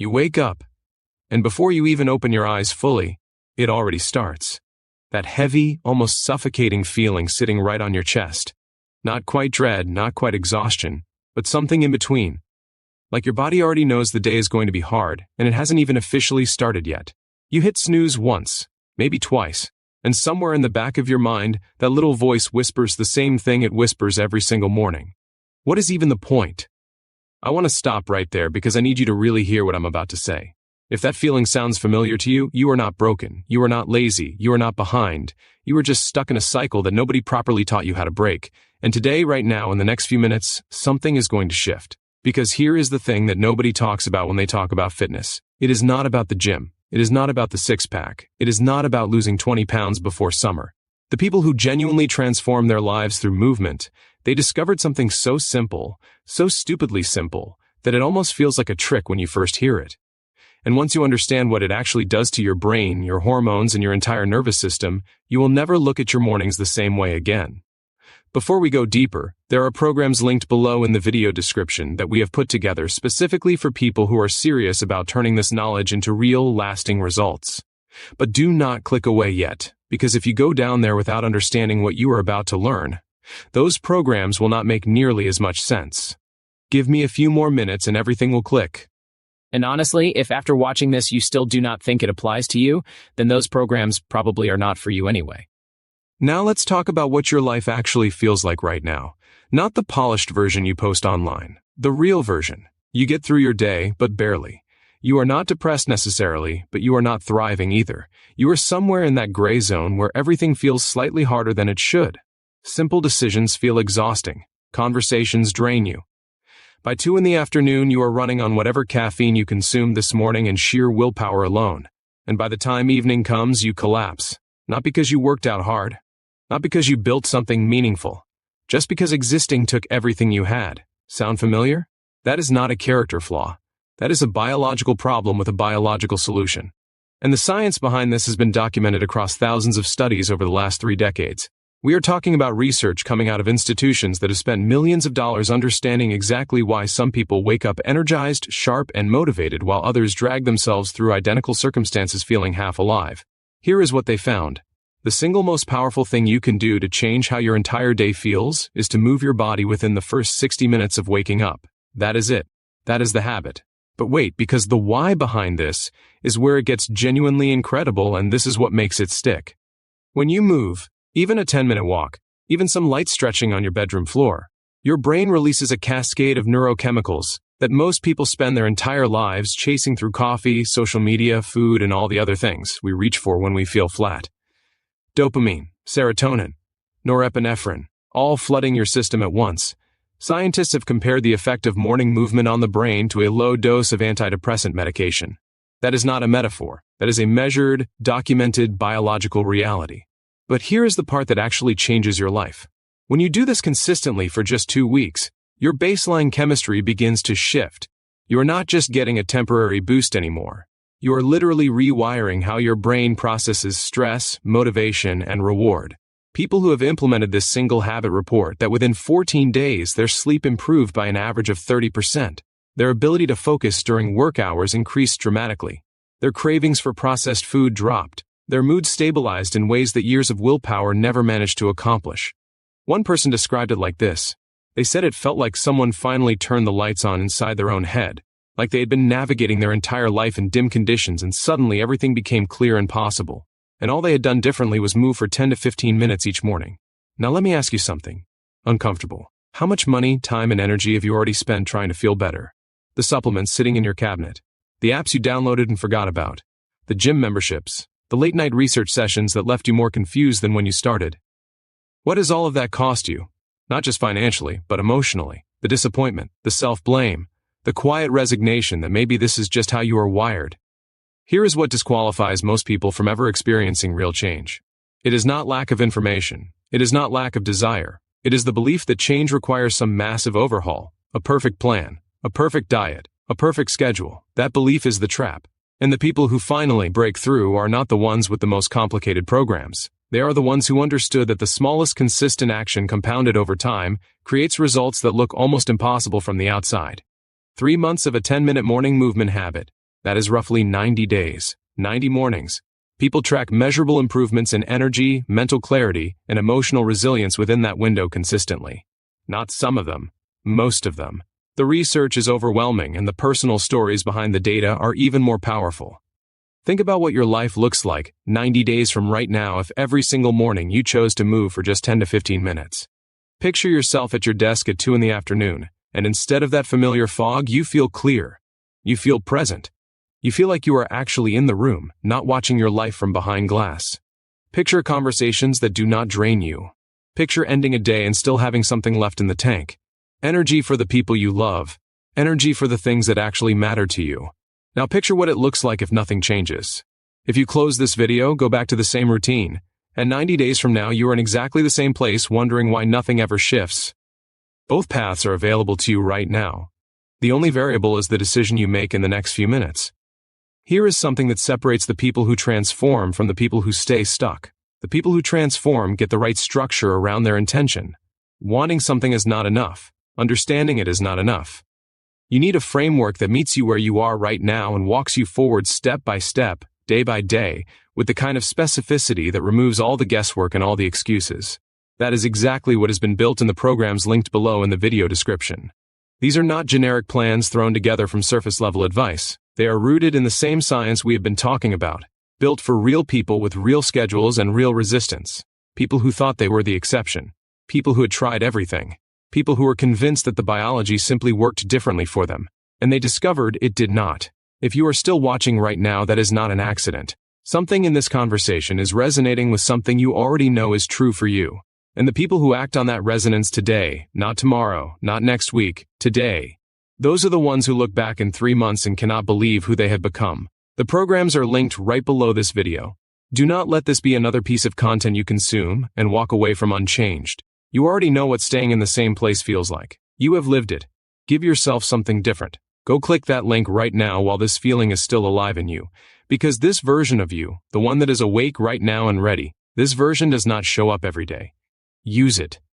You wake up, and before you even open your eyes fully, it already starts. That heavy, almost suffocating feeling sitting right on your chest. Not quite dread, not quite exhaustion, but something in between. Like your body already knows the day is going to be hard, and it hasn't even officially started yet. You hit snooze once, maybe twice, and somewhere in the back of your mind, that little voice whispers the same thing it whispers every single morning. What is even the point? I want to stop right there because I need you to really hear what I'm about to say. If that feeling sounds familiar to you, you are not broken, you are not lazy, you are not behind, you are just stuck in a cycle that nobody properly taught you how to break. And today, right now, in the next few minutes, something is going to shift. Because here is the thing that nobody talks about when they talk about fitness. It is not about the gym. It is not about the six-pack. It is not about losing 20 pounds before summer. The people who genuinely transform their lives through movement, they discovered something so simple, so stupidly simple, that it almost feels like a trick when you first hear it. And once you understand what it actually does to your brain, your hormones, and your entire nervous system, you will never look at your mornings the same way again. Before we go deeper, there are programs linked below in the video description that we have put together specifically for people who are serious about turning this knowledge into real, lasting results. But do not click away yet, because if you go down there without understanding what you are about to learn, those programs will not make nearly as much sense. Give me a few more minutes and everything will click. And honestly, if after watching this you still do not think it applies to you, then those programs probably are not for you anyway. Now let's talk about what your life actually feels like right now. Not the polished version you post online. The real version. You get through your day, but barely. You are not depressed necessarily, but you are not thriving either. You are somewhere in that gray zone where everything feels slightly harder than it should. Simple decisions feel exhausting. Conversations drain you. By 2 in the afternoon, you are running on whatever caffeine you consumed this morning and sheer willpower alone. And by the time evening comes, you collapse. Not because you worked out hard. Not because you built something meaningful. Just because existing took everything you had. Sound familiar? That is not a character flaw. That is a biological problem with a biological solution. And the science behind this has been documented across thousands of studies over the last 3 decades. We are talking about research coming out of institutions that have spent millions of dollars understanding exactly why some people wake up energized, sharp, and motivated while others drag themselves through identical circumstances feeling half alive. Here is what they found. The single most powerful thing you can do to change how your entire day feels is to move your body within the first 60 minutes of waking up. That is it. That is the habit. But wait, because the why behind this is where it gets genuinely incredible, and this is what makes it stick. When you move, even a 10-minute walk, even some light stretching on your bedroom floor, your brain releases a cascade of neurochemicals that most people spend their entire lives chasing through coffee, social media, food, and all the other things we reach for when we feel flat. Dopamine, serotonin, norepinephrine, all flooding your system at once. Scientists have compared the effect of morning movement on the brain to a low dose of antidepressant medication. That is not a metaphor. That is a measured, documented biological reality. But here is the part that actually changes your life. When you do this consistently for just 2 weeks, your baseline chemistry begins to shift. You are not just getting a temporary boost anymore. You are literally rewiring how your brain processes stress, motivation, and reward. People who have implemented this single habit report that within 14 days their sleep improved by an average of 30%. Their ability to focus during work hours increased dramatically. Their cravings for processed food dropped. Their mood stabilized in ways that years of willpower never managed to accomplish. One person described it like this. They said it felt like someone finally turned the lights on inside their own head. Like they had been navigating their entire life in dim conditions and suddenly everything became clear and possible. And all they had done differently was move for 10 to 15 minutes each morning. Now let me ask you something. Uncomfortable. How much money, time, and energy have you already spent trying to feel better? The supplements sitting in your cabinet. The apps you downloaded and forgot about. The gym memberships. The late-night research sessions that left you more confused than when you started. What does all of that cost you? Not just financially, but emotionally. The disappointment, the self-blame, the quiet resignation that maybe this is just how you are wired. Here is what disqualifies most people from ever experiencing real change. It is not lack of information. It is not lack of desire. It is the belief that change requires some massive overhaul, a perfect plan, a perfect diet, a perfect schedule. That belief is the trap. And the people who finally break through are not the ones with the most complicated programs. They are the ones who understood that the smallest consistent action compounded over time creates results that look almost impossible from the outside. 3 months of a 10-minute morning movement habit. That is roughly 90 days, 90 mornings. People track measurable improvements in energy, mental clarity, and emotional resilience within that window consistently. Not some of them, most of them. The research is overwhelming, and the personal stories behind the data are even more powerful. Think about what your life looks like 90 days from right now if every single morning you chose to move for just 10 to 15 minutes. Picture yourself at your desk at 2 in the afternoon, and instead of that familiar fog, you feel clear. You feel present. You feel like you are actually in the room, not watching your life from behind glass. Picture conversations that do not drain you. Picture ending a day and still having something left in the tank. Energy for the people you love. Energy for the things that actually matter to you. Now picture what it looks like if nothing changes. If you close this video, go back to the same routine, and 90 days from now you are in exactly the same place wondering why nothing ever shifts. Both paths are available to you right now. The only variable is the decision you make in the next few minutes. Here is something that separates the people who transform from the people who stay stuck. The people who transform get the right structure around their intention. Wanting something is not enough. Understanding it is not enough. You need a framework that meets you where you are right now and walks you forward step by step, day by day, with the kind of specificity that removes all the guesswork and all the excuses. That is exactly what has been built in the programs linked below in the video description. These are not generic plans thrown together from surface-level advice. They are rooted in the same science we have been talking about, built for real people with real schedules and real resistance. People who thought they were the exception. People who had tried everything. People who were convinced that the biology simply worked differently for them, and they discovered it did not. If you are still watching right now, that is not an accident. Something in this conversation is resonating with something you already know is true for you. And the people who act on that resonance today, not tomorrow, not next week, today, those are the ones who look back in 3 months and cannot believe who they have become. The programs are linked right below this video. Do not let this be another piece of content you consume and walk away from unchanged. You already know what staying in the same place feels like. You have lived it. Give yourself something different. Go click that link right now while this feeling is still alive in you. Because this version of you, the one that is awake right now and ready, this version does not show up every day. Use it.